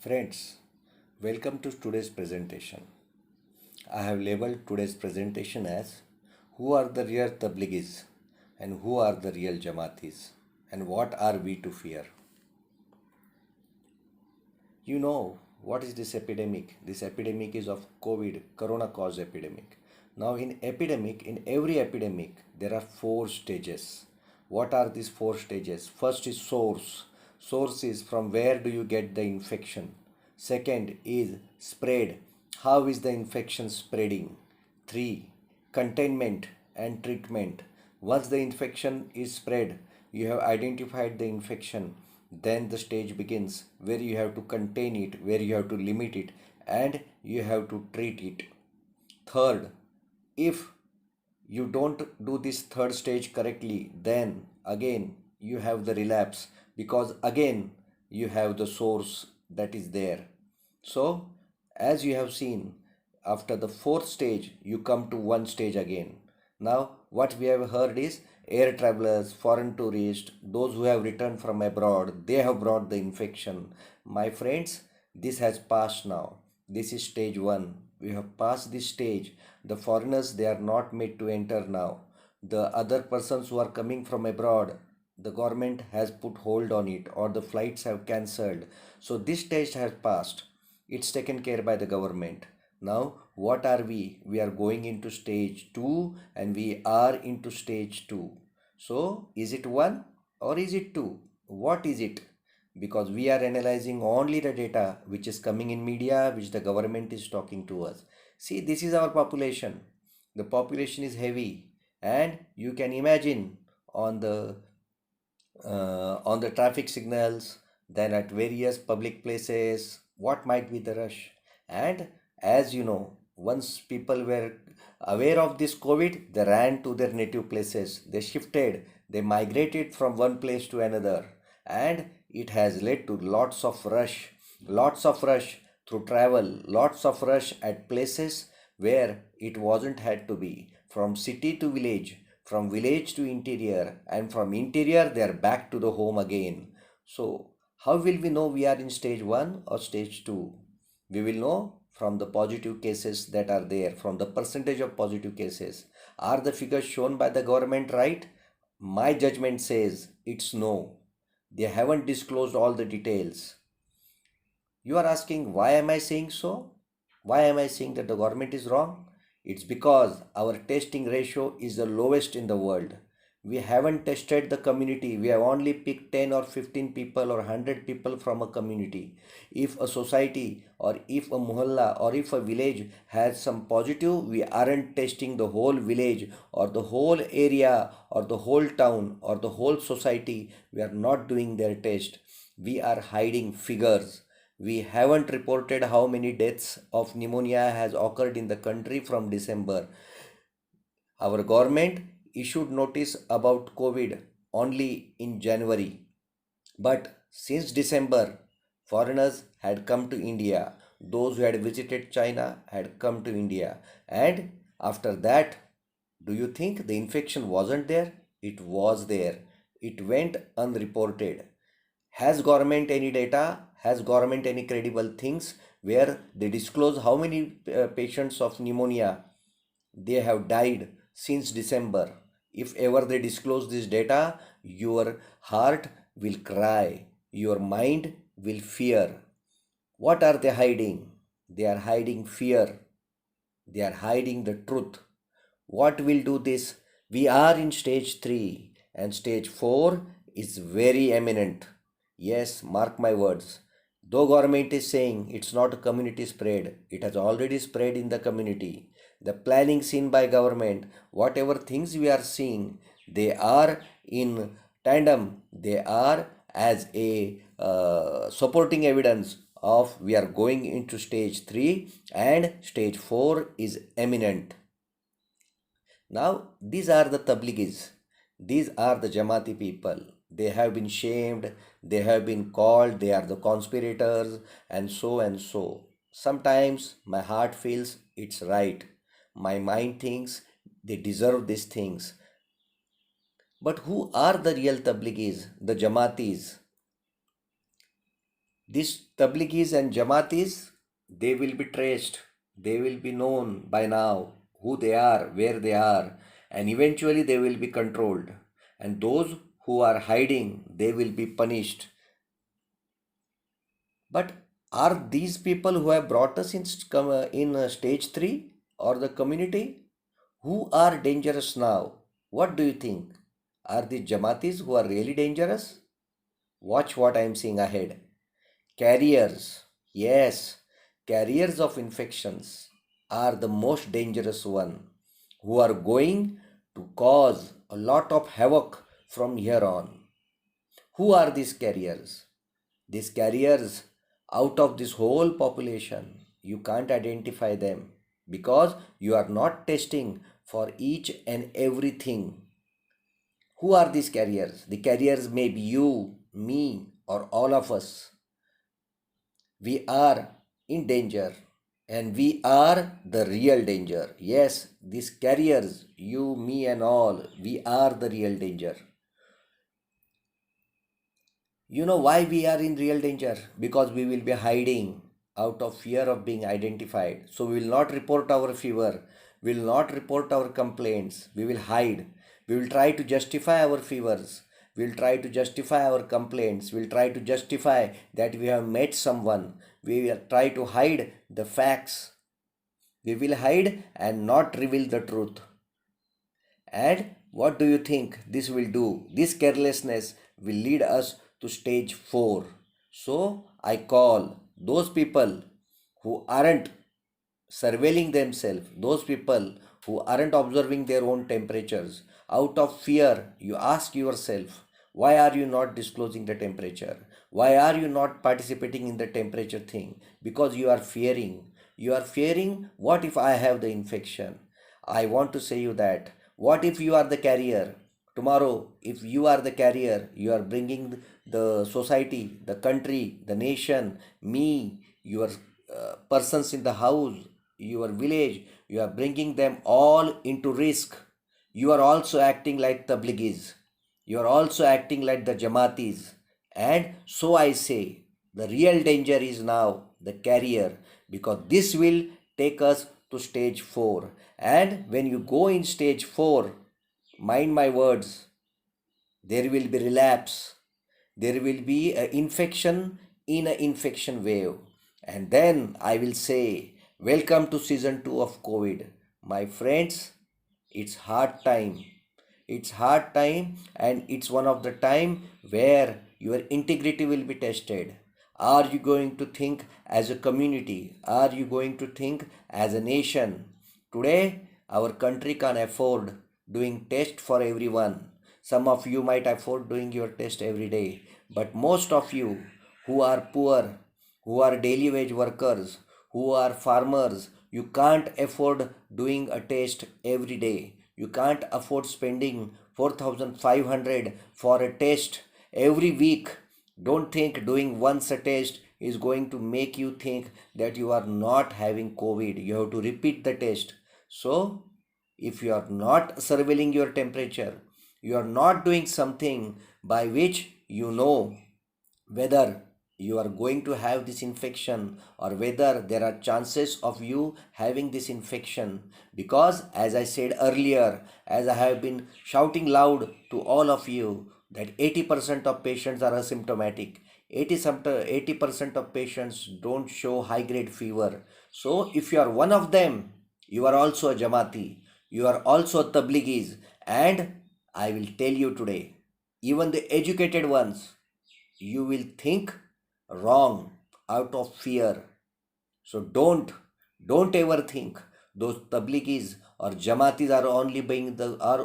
Friends, welcome to today's presentation. I have labeled today's presentation as Who are the real Tablighis and who are the real jamatis and what are we to fear? You know what is this epidemic? This epidemic is of COVID, corona caused epidemic. Now in every epidemic there are four stages. What are these four stages? First is source. Source is from where do you get the infection. Second is spread. How is the infection spreading? 3. Containment and treatment. Once the infection is spread, you have identified the infection, then the stage begins where you have to contain it, where you have to limit it, and you have to treat it. Third, if you don't do this third stage correctly, then again you have the relapse because again you have the source that is there. So, as you have seen, after the fourth stage, you come to one stage again. Now, what we have heard is air travelers, foreign tourists, those who have returned from abroad, they have brought the infection. My friends, this has passed now. This is stage 1. We have passed this stage. The foreigners, they are not made to enter now. The other persons who are coming from abroad, the government has put hold on it or the flights have cancelled. So this stage has passed. It's taken care by the government. Now, what are we? We are going into stage 2 and we are into stage 2. So, is it 1 or is it 2? What is it? Because we are analyzing only the data which is coming in media, which the government is talking to us. See, this is our population. The population is heavy and you can imagine on the traffic signals, then at various public places, what might be the rush. And as you know, once people were aware of this COVID, they ran to their native places. They shifted, they migrated from one place to another, and it has led to lots of rush through travel, lots of rush at places where it wasn't had to be, from city to village, from village to interior, and from interior they are back to the home again. So how will we know we are in stage 1 or stage 2? We will know from the positive cases that are there, from the percentage of positive cases. Are the figures shown by the government right? My judgment says it's no. They haven't disclosed all the details. You are asking, why am I saying so? Why am I saying that the government is wrong? It's because our testing ratio is the lowest in the world. We haven't tested the community. We have only picked 10 or 15 people or 100 people from a community. If a society or if a mohalla or if a village has some positive, we aren't testing the whole village or the whole area or the whole town or the whole society. We are not doing their test. We are hiding figures. We haven't reported how many deaths of pneumonia has occurred in the country from December. Our government issued notice about COVID only in January. But since December, foreigners had come to India. Those who had visited China had come to India. And after that, do you think the infection wasn't there? It was there. It went unreported. Has government any data? Has government any credible things where they disclose how many patients of pneumonia they have died since December? If ever they disclose this data, your heart will cry, your mind will fear. What are they hiding? They are hiding fear. They are hiding the truth. What will do this? We are in stage 3 and stage 4 is very eminent. Yes, mark my words. Though government is saying it's not a community spread, it has already spread in the community. The planning seen by government, whatever things we are seeing, they are in tandem. They are as a supporting evidence of we are going into stage 3 and stage 4 is eminent. Now, these are the Tablighis. These are the Jamati people. They have been shamed, they have been called, they are the conspirators, and so and so. Sometimes my heart feels it's right. My mind thinks they deserve these things. But who are the real Tablighis, the Jamatis? These Tablighis and Jamatis, they will be traced, they will be known by now who they are, where they are, and eventually they will be controlled. And those who are hiding, they will be punished. But are these people who have brought us in stage 3 or the community who are dangerous now? What do you think? Are the Jamatis who are really dangerous? Watch what I am seeing ahead. Carriers, yes, carriers of infections are the most dangerous one who are going to cause a lot of havoc from here on. Who are these carriers? These carriers, out of this whole population, you can't identify them because you are not testing for each and everything. Who are these carriers? The carriers may be you, me, or all of us. We are in danger and we are the real danger. Yes, these carriers, you, me, and all, we are the real danger. You know why we are in real danger? Because we will be hiding out of fear of being identified. So we will not report our fever, we will not report our complaints, we will hide. We will try to justify our fevers, we will try to justify our complaints, we will try to justify that we have met someone, we will try to hide the facts. We will hide and not reveal the truth. And what do you think this will do? This carelessness will lead us to stage 4. So I call those people who aren't surveilling themselves, those people who aren't observing their own temperatures, out of fear, you ask yourself, why are you not disclosing the temperature? Why are you not participating in the temperature thing? Because you are fearing. You are fearing, what if I have the infection? I want to say you that. What if you are the carrier? Tomorrow, if you are the carrier, you are bringing the society, the country, the nation, me, your persons in the house, your village, you are bringing them all into risk. You are also acting like Tablighis. You are also acting like the Jamatis. And so I say, the real danger is now the carrier because this will take us to stage 4. And when you go in stage 4, mind my words, there will be relapse, there will be an infection in an infection wave, and then I will say welcome to season 2 of COVID. My friends, it's hard time, it's hard time, and it's one of the time where your integrity will be tested. Are you going to think as a community? Are you going to think as a nation? Today, our country can afford doing test for everyone. Some of you might afford doing your test every day, but most of you who are poor, who are daily wage workers, who are farmers, you can't afford doing a test every day. You can't afford spending 4,500 for a test every week. Don't think doing once a test is going to make you think that you are not having COVID. You have to repeat the test. So, if you are not surveilling your temperature, you are not doing something by which you know whether you are going to have this infection or whether there are chances of you having this infection, because as I said earlier, as I have been shouting loud to all of you, that 80% of patients are asymptomatic. 80% of patients don't show high grade fever. So if you are one of them, you are also a Jamati, you are also a Tablighis. And I will tell you today, even the educated ones, you will think wrong out of fear. So don't ever think those tablighis or jamatis are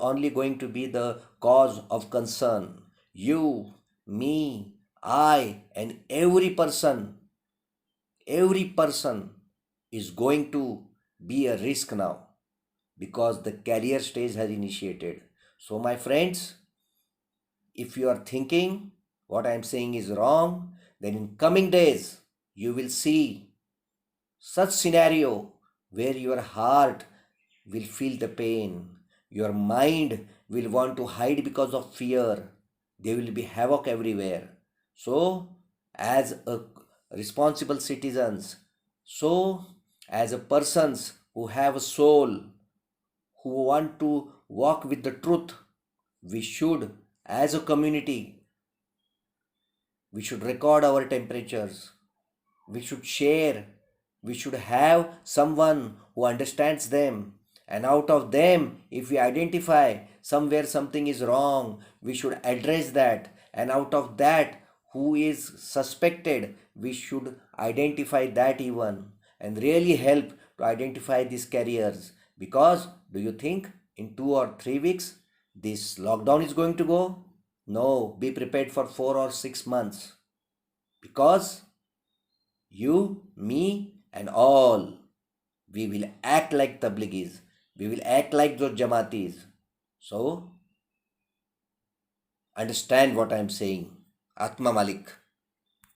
only going to be the cause of concern. You, me, I, and every person is going to be a risk now because the carrier stage has initiated. So my friends, if you are thinking what I am saying is wrong, then in coming days you will see such scenario where your heart will feel the pain, your mind will want to hide because of fear. There will be havoc everywhere. So, as a responsible citizens. So, as a persons who have a soul, who want to walk with the truth, we should, as a community, we should record our temperatures. We should share. We should have someone who understands them. And out of them, if we identify somewhere something is wrong, we should address that. And out of that, who is suspected, we should identify that even and really help to identify these carriers. Because do you think in 2 or 3 weeks this lockdown is going to go? No, be prepared for 4 or 6 months. Because you, me, and all, we will act like Tablighis. We will act like those jamatis. So, understand what I am saying. Atma Malik.